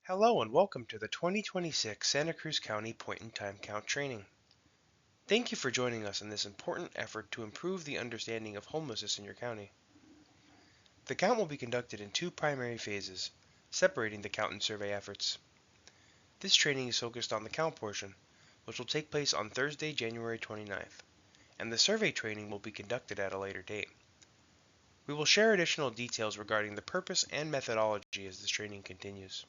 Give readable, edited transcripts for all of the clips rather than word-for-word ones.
Hello and welcome to the 2026 Santa Cruz County Point-in-Time Count Training. Thank you for joining us in this important effort to improve the understanding of homelessness in your county. The count will be conducted in two primary phases, separating the count and survey efforts. This training is focused on the count portion, which will take place on Thursday, January 29th, and the survey training will be conducted at a later date. We will share additional details regarding the purpose and methodology as this training continues.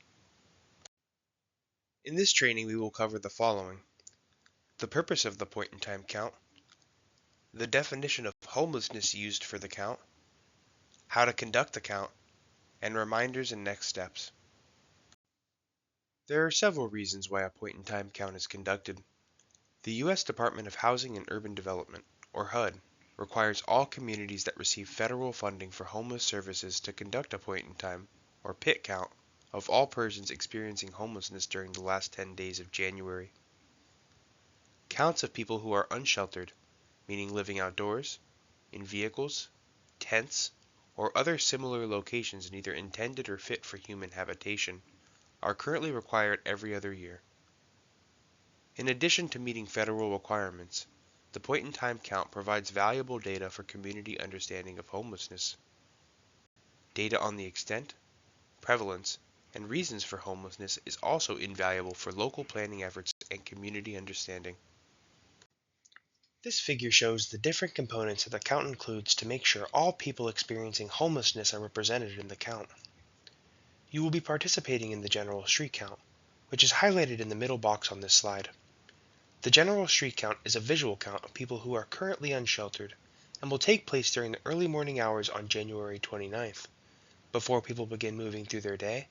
In this training, we will cover the following: the purpose of the point-in-time count, the definition of homelessness used for the count, how to conduct the count, and reminders and next steps. There are several reasons why a point-in-time count is conducted. The U.S. Department of Housing and Urban Development, or HUD, requires all communities that receive federal funding for homeless services to conduct a point-in-time, or PIT count, of all persons experiencing homelessness during the last 10 days of January. Counts of people who are unsheltered, meaning living outdoors, in vehicles, tents, or other similar locations neither intended or fit for human habitation, are currently required every other year. In addition to meeting federal requirements, the point-in-time count provides valuable data for community understanding of homelessness. Data on the extent, prevalence, and reasons for homelessness is also invaluable for local planning efforts and community understanding. This figure shows the different components that the count includes to make sure all people experiencing homelessness are represented in the count. You will be participating in the general street count, which is highlighted in the middle box on this slide. The general street count is a visual count of people who are currently unsheltered and will take place during the early morning hours on January 29th, before people begin moving through their day,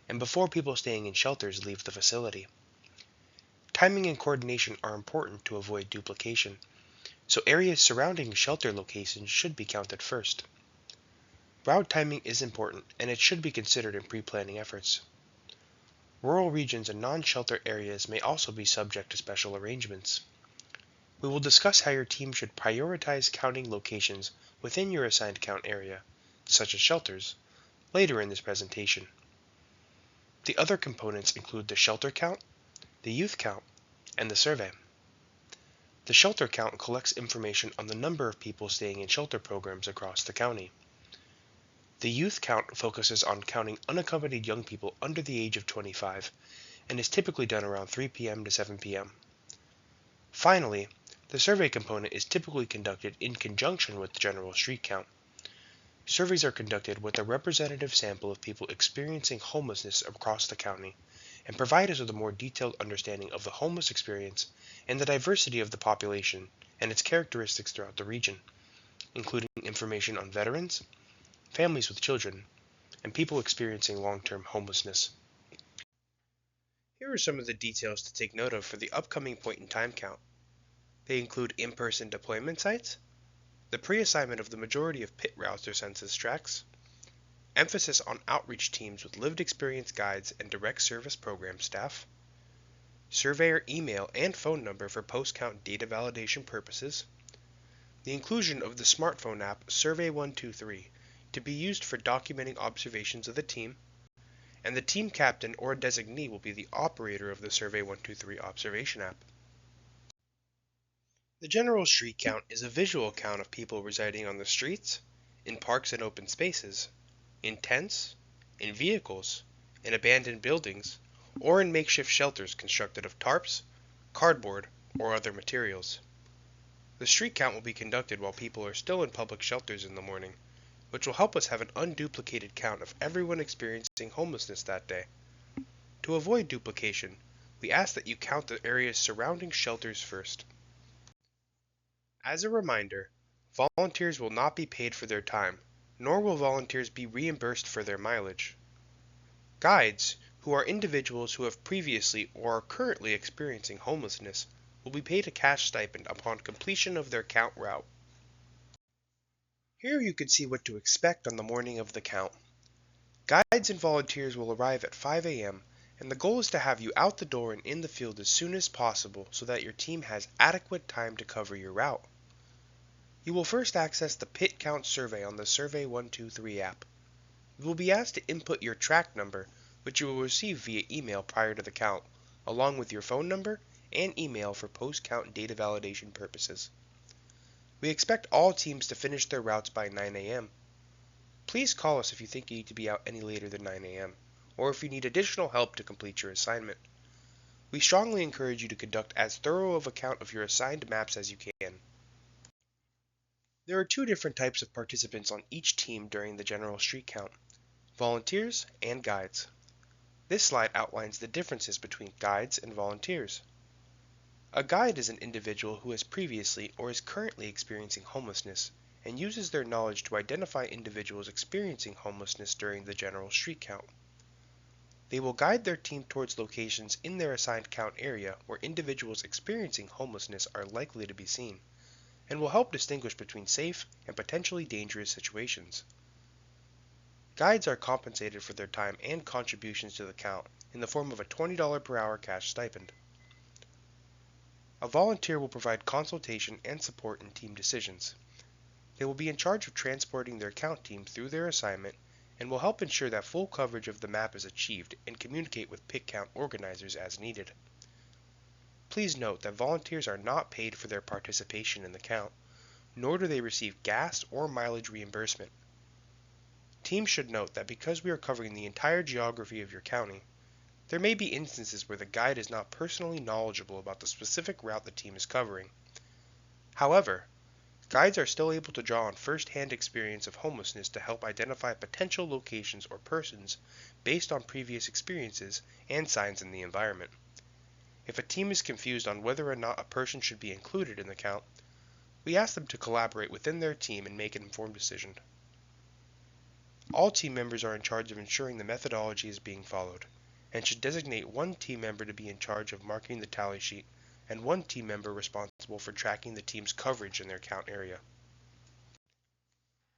and before people staying in shelters leave the facility. Timing and coordination are important to avoid duplication, so areas surrounding shelter locations should be counted first. Route timing is important, and it should be considered in pre-planning efforts. Rural regions and non-shelter areas may also be subject to special arrangements. We will discuss how your team should prioritize counting locations within your assigned count area, such as shelters, later in this presentation. The other components include the shelter count, the youth count, and the survey. The shelter count collects information on the number of people staying in shelter programs across the county. The youth count focuses on counting unaccompanied young people under the age of 25 and is typically done around 3 p.m. to 7 p.m. Finally, the survey component is typically conducted in conjunction with the general street count. Surveys are conducted with a representative sample of people experiencing homelessness across the county and provide us with a more detailed understanding of the homeless experience and the diversity of the population and its characteristics throughout the region, including information on veterans, families with children, and people experiencing long-term homelessness. Here are some of the details to take note of for the upcoming point-in-time count. They include in-person deployment sites, the pre-assignment of the majority of pit routes or census tracts, emphasis on outreach teams with lived experience guides and direct service program staff, surveyor email and phone number for post-count data validation purposes, the inclusion of the smartphone app Survey123 to be used for documenting observations of the team, and the team captain or designee will be the operator of the Survey123 observation app. The general street count is a visual count of people residing on the streets, in parks and open spaces, in tents, in vehicles, in abandoned buildings, or in makeshift shelters constructed of tarps, cardboard, or other materials. The street count will be conducted while people are still in public shelters in the morning, which will help us have an unduplicated count of everyone experiencing homelessness that day. To avoid duplication, we ask that you count the areas surrounding shelters first. As a reminder, volunteers will not be paid for their time, nor will volunteers be reimbursed for their mileage. Guides, who are individuals who have previously or are currently experiencing homelessness, will be paid a cash stipend upon completion of their count route. Here you can see what to expect on the morning of the count. Guides and volunteers will arrive at 5 a.m., and the goal is to have you out the door and in the field as soon as possible so that your team has adequate time to cover your route. You will first access the Pit Count survey on the Survey123 app. You will be asked to input your track number, which you will receive via email prior to the count, along with your phone number and email for post-count data validation purposes. We expect all teams to finish their routes by 9 a.m. Please call us if you think you need to be out any later than 9 a.m., or if you need additional help to complete your assignment. We strongly encourage you to conduct as thorough of a count of your assigned maps as you can. There are two different types of participants on each team during the general street count: volunteers and guides. This slide outlines the differences between guides and volunteers. A guide is an individual who has previously or is currently experiencing homelessness and uses their knowledge to identify individuals experiencing homelessness during the general street count. They will guide their team towards locations in their assigned count area where individuals experiencing homelessness are likely to be seen, and will help distinguish between safe and potentially dangerous situations. Guides are compensated for their time and contributions to the count in the form of a $20 per hour cash stipend. A volunteer will provide consultation and support in team decisions. They will be in charge of transporting their count team through their assignment and will help ensure that full coverage of the map is achieved and communicate with pick count organizers as needed. Please note that volunteers are not paid for their participation in the count, nor do they receive gas or mileage reimbursement. Teams should note that because we are covering the entire geography of your county, there may be instances where the guide is not personally knowledgeable about the specific route the team is covering. However, guides are still able to draw on first-hand experience of homelessness to help identify potential locations or persons based on previous experiences and signs in the environment. If a team is confused on whether or not a person should be included in the count, we ask them to collaborate within their team and make an informed decision. All team members are in charge of ensuring the methodology is being followed, and should designate one team member to be in charge of marking the tally sheet and one team member responsible for tracking the team's coverage in their count area.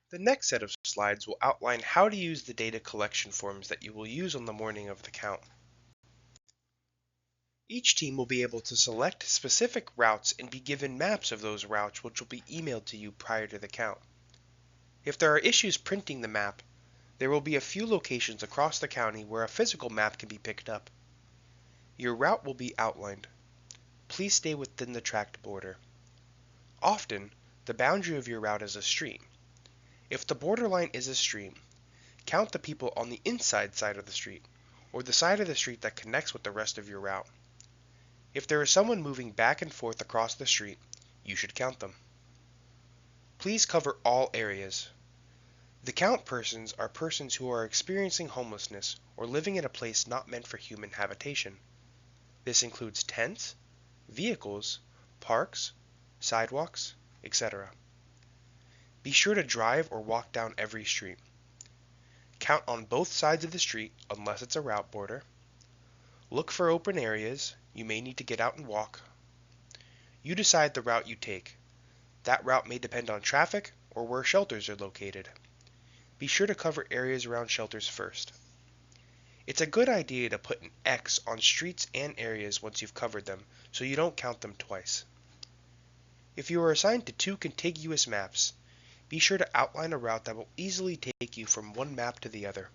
The next set of slides will outline how to use the data collection forms that you will use on the morning of the count. Each team will be able to select specific routes and be given maps of those routes, which will be emailed to you prior to the count. If there are issues printing the map, there will be a few locations across the county where a physical map can be picked up. Your route will be outlined. Please stay within the tracked border. Often, the boundary of your route is a stream. If the borderline is a stream, count the people on the inside side of the street, or the side of the street that connects with the rest of your route. If there is someone moving back and forth across the street, you should count them. Please cover all areas. The count persons are persons who are experiencing homelessness or living in a place not meant for human habitation. This includes tents, vehicles, parks, sidewalks, etc. Be sure to drive or walk down every street. Count on both sides of the street unless it's a route border. Look for open areas. You may need to get out and walk. You decide the route you take. That route may depend on traffic or where shelters are located. Be sure to cover areas around shelters first. It's a good idea to put an X on streets and areas once you've covered them, so you don't count them twice. If you are assigned to two contiguous maps, be sure to outline a route that will easily take you from one map to the other.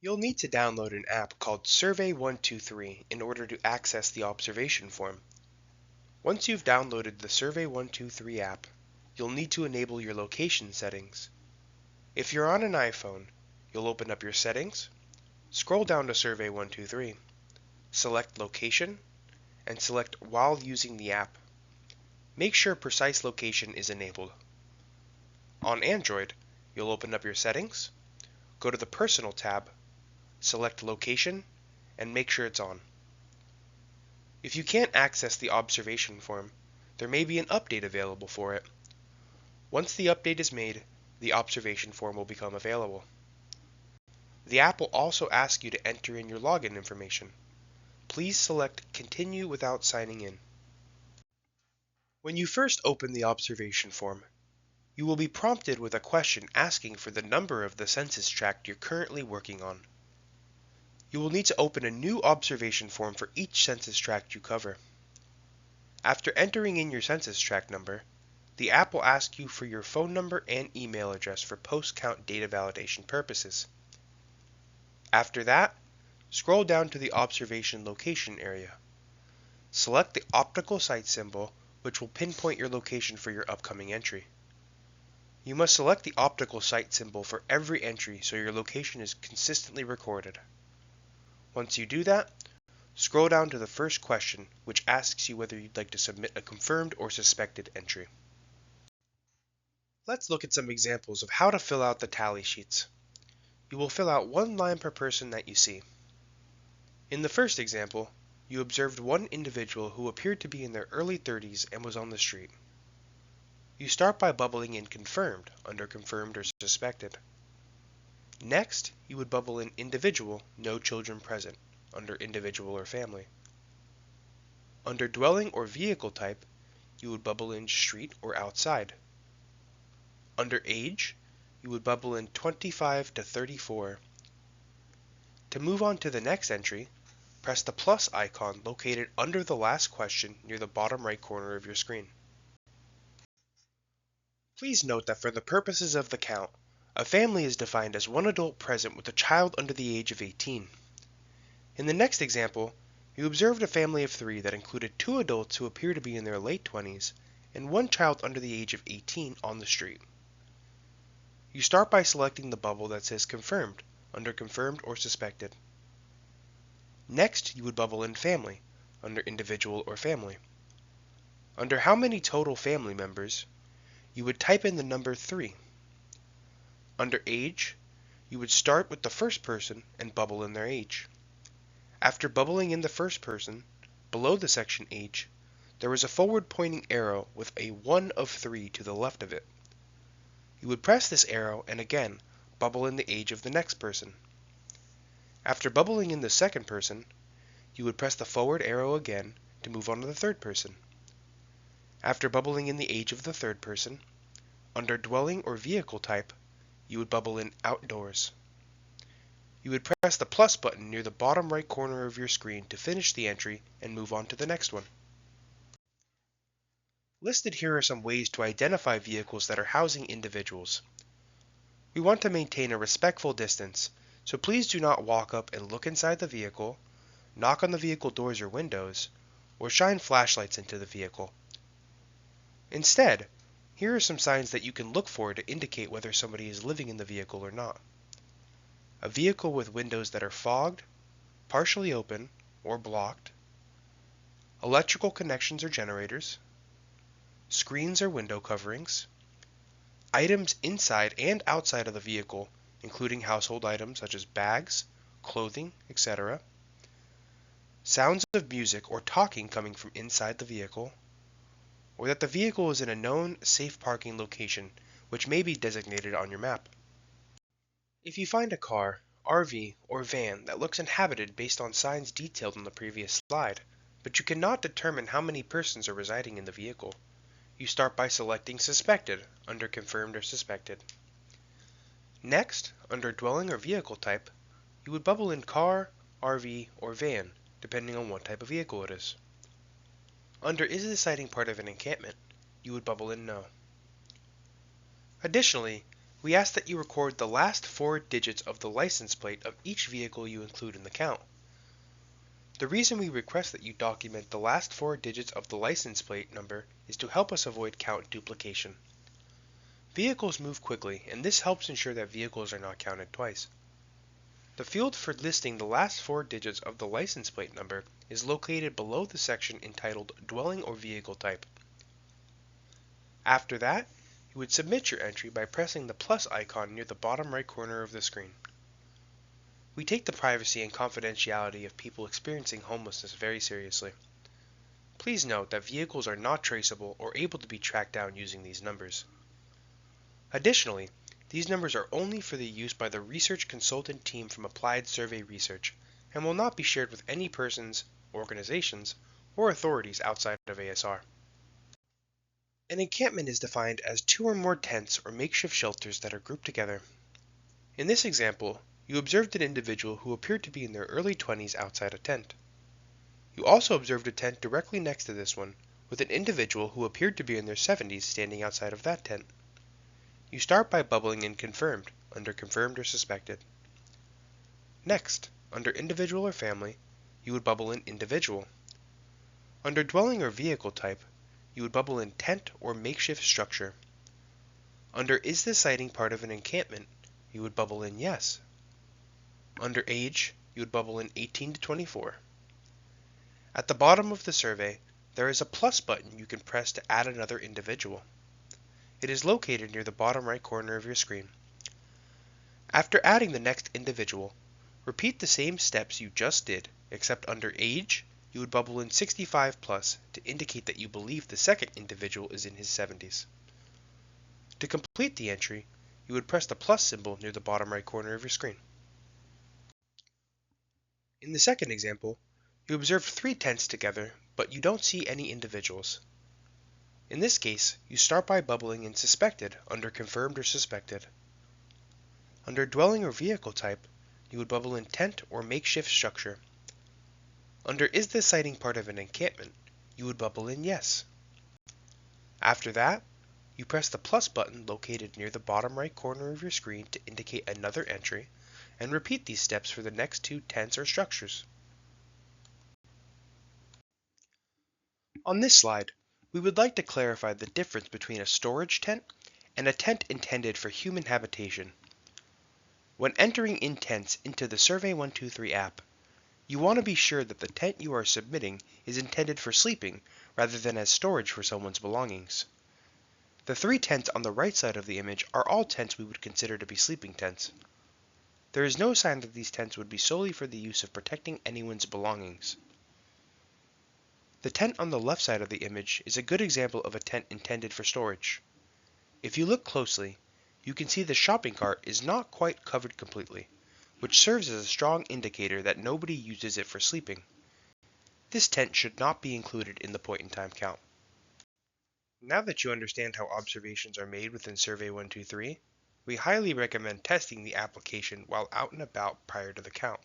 You'll need to download an app called Survey 123 in order to access the observation form. Once you've downloaded the Survey 123 app, you'll need to enable your location settings. If you're on an iPhone, you'll open up your settings, scroll down to Survey 123, select Location, and select While using the app. Make sure Precise Location is enabled. On Android, you'll open up your settings, go to the Personal tab, select Location, and make sure it's on. If you can't access the observation form, there may be an update available for it. Once the update is made, the observation form will become available. The app will also ask you to enter in your login information. Please select Continue without signing in. When you first open the observation form, you will be prompted with a question asking for the number of the census tract you're currently working on. You will need to open a new observation form for each census tract you cover. After entering in your census tract number, the app will ask you for your phone number and email address for post-count data validation purposes. After that, scroll down to the observation location area. Select the optical site symbol, which will pinpoint your location for your upcoming entry. You must select the optical site symbol for every entry so your location is consistently recorded. Once you do that, scroll down to the first question, which asks you whether you'd like to submit a confirmed or suspected entry. Let's look at some examples of how to fill out the tally sheets. You will fill out one line per person that you see. In the first example, you observed one individual who appeared to be in their early 30s and was on the street. You start by bubbling in confirmed under confirmed or suspected. Next, you would bubble in individual, no children present, under individual or family. Under dwelling or vehicle type, you would bubble in street or outside. Under age, you would bubble in 25 to 34. To move on to the next entry, press the plus icon located under the last question near the bottom right corner of your screen. Please note that for the purposes of the count, a family is defined as one adult present with a child under the age of 18. In the next example, you observed a family of 3 that included 2 adults who appear to be in their late 20s and 1 child under the age of 18 on the street. You start by selecting the bubble that says confirmed under confirmed or suspected. Next, you would bubble in family under individual or family. Under how many total family members, you would type in the number 3. Under age, you would start with the first person and bubble in their age. After bubbling in the first person, below the section age, there is a forward-pointing arrow with a 1 of 3 to the left of it. You would press this arrow and again bubble in the age of the next person. After bubbling in the second person, you would press the forward arrow again to move on to the third person. After bubbling in the age of the third person, under dwelling or vehicle type, you would bubble in outdoors. You would press the plus button near the bottom right corner of your screen to finish the entry and move on to the next one. Listed here are some ways to identify vehicles that are housing individuals. We want to maintain a respectful distance, so please do not walk up and look inside the vehicle, knock on the vehicle doors or windows, or shine flashlights into the vehicle. Instead, here are some signs that you can look for to indicate whether somebody is living in the vehicle or not. A vehicle with windows that are fogged, partially open, or blocked. Electrical connections or generators. Screens or window coverings. Items inside and outside of the vehicle, including household items such as bags, clothing, etc. Sounds of music or talking coming from inside the vehicle. Or that the vehicle is in a known safe parking location, which may be designated on your map. If you find a car, RV, or van that looks inhabited based on signs detailed on the previous slide, but you cannot determine how many persons are residing in the vehicle, you start by selecting Suspected under Confirmed or Suspected. Next, under Dwelling or Vehicle Type, you would bubble in car, RV, or van, depending on what type of vehicle it is. Under Is the sighting part of an encampment, you would bubble in No. Additionally, we ask that you record the last 4 digits of the license plate of each vehicle you include in the count. The reason we request that you document the last 4 digits of the license plate number is to help us avoid count duplication. Vehicles move quickly, and this helps ensure that vehicles are not counted twice. The field for listing the last 4 digits of the license plate number is located below the section entitled Dwelling or Vehicle Type. After that, you would submit your entry by pressing the plus icon near the bottom right corner of the screen. We take the privacy and confidentiality of people experiencing homelessness very seriously. Please note that vehicles are not traceable or able to be tracked down using these numbers. Additionally, these numbers are only for the use by the research consultant team from Applied Survey Research and will not be shared with any persons, organizations, or authorities outside of ASR. An encampment is defined as 2 or more tents or makeshift shelters that are grouped together. In this example, you observed an individual who appeared to be in their early 20s outside a tent. You also observed a tent directly next to this one, with an individual who appeared to be in their 70s standing outside of that tent. You start by bubbling in Confirmed under Confirmed or Suspected. Next, under individual or family, you would bubble in individual. Under dwelling or vehicle type, you would bubble in tent or makeshift structure. Under is this sighting part of an encampment, you would bubble in yes. Under age, you would bubble in 18 to 24. At the bottom of the survey, there is a plus button you can press to add another individual. It is located near the bottom right corner of your screen. After adding the next individual, repeat the same steps you just did, except under age, you would bubble in 65 plus to indicate that you believe the second individual is in his 70s. To complete the entry, you would press the plus symbol near the bottom right corner of your screen. In the second example, you observe 3 tents together, but you don't see any individuals. In this case, you start by bubbling in suspected under confirmed or suspected. Under dwelling or vehicle type, you would bubble in tent or makeshift structure. Under is this sighting part of an encampment, you would bubble in yes. After that, you press the plus button located near the bottom right corner of your screen to indicate another entry, and repeat these steps for the next 2 tents or structures. On this slide, we would like to clarify the difference between a storage tent and a tent intended for human habitation. When entering in tents into the Survey123 app, you want to be sure that the tent you are submitting is intended for sleeping rather than as storage for someone's belongings. The 3 tents on the right side of the image are all tents we would consider to be sleeping tents. There is no sign that these tents would be solely for the use of protecting anyone's belongings. The tent on the left side of the image is a good example of a tent intended for storage. If you look closely, you can see the shopping cart is not quite covered completely, which serves as a strong indicator that nobody uses it for sleeping. This tent should not be included in the point-in-time count. Now that you understand how observations are made within Survey123, we highly recommend testing the application while out and about prior to the count.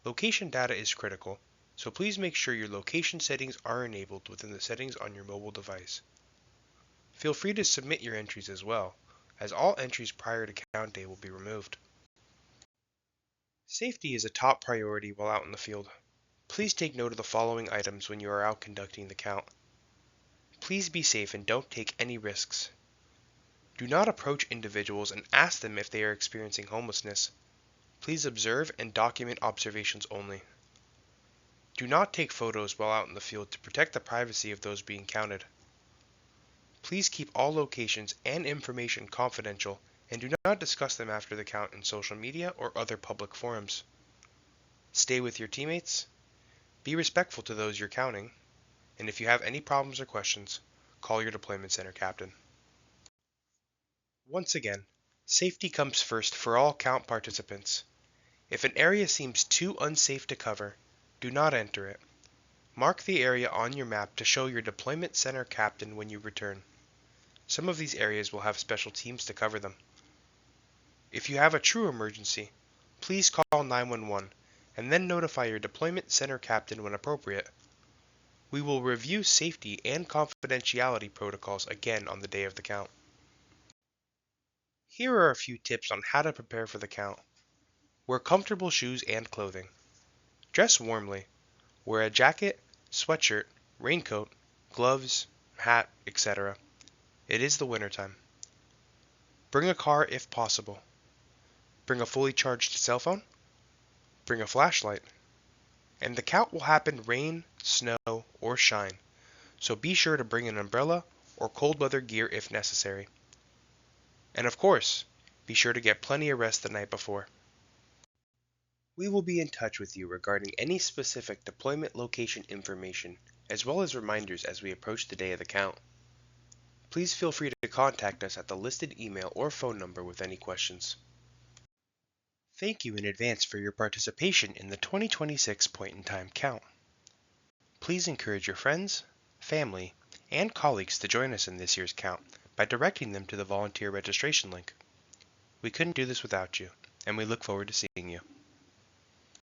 Location data is critical, so please make sure your location settings are enabled within the settings on your mobile device. Feel free to submit your entries as well, as all entries prior to count day will be removed. Safety is a top priority while out in the field. Please take note of the following items when you are out conducting the count. Please be safe and don't take any risks. Do not approach individuals and ask them if they are experiencing homelessness. Please observe and document observations only. Do not take photos while out in the field to protect the privacy of those being counted. Please keep all locations and information confidential and do not discuss them after the count in social media or other public forums. Stay with your teammates, be respectful to those you're counting, and if you have any problems or questions, call your deployment center captain. Once again, safety comes first for all count participants. If an area seems too unsafe to cover, do not enter it. Mark the area on your map to show your deployment center captain when you return. Some of these areas will have special teams to cover them. If you have a true emergency, please call 911 and then notify your deployment center captain when appropriate. We will review safety and confidentiality protocols again on the day of the count. Here are a few tips on how to prepare for the count. Wear comfortable shoes and clothing. Dress warmly. Wear a jacket, sweatshirt, raincoat, gloves, hat, etc. It is the wintertime. Bring a car if possible. Bring a fully charged cell phone. Bring a flashlight. And the count will happen rain, snow, or shine, so be sure to bring an umbrella or cold weather gear if necessary. And of course, be sure to get plenty of rest the night before. We will be in touch with you regarding any specific deployment location information, as well as reminders as we approach the day of the count. Please feel free to contact us at the listed email or phone number with any questions. Thank you in advance for your participation in the 2026 point-in-time count. Please encourage your friends, family, and colleagues to join us in this year's count by directing them to the volunteer registration link. We couldn't do this without you, and we look forward to seeing you.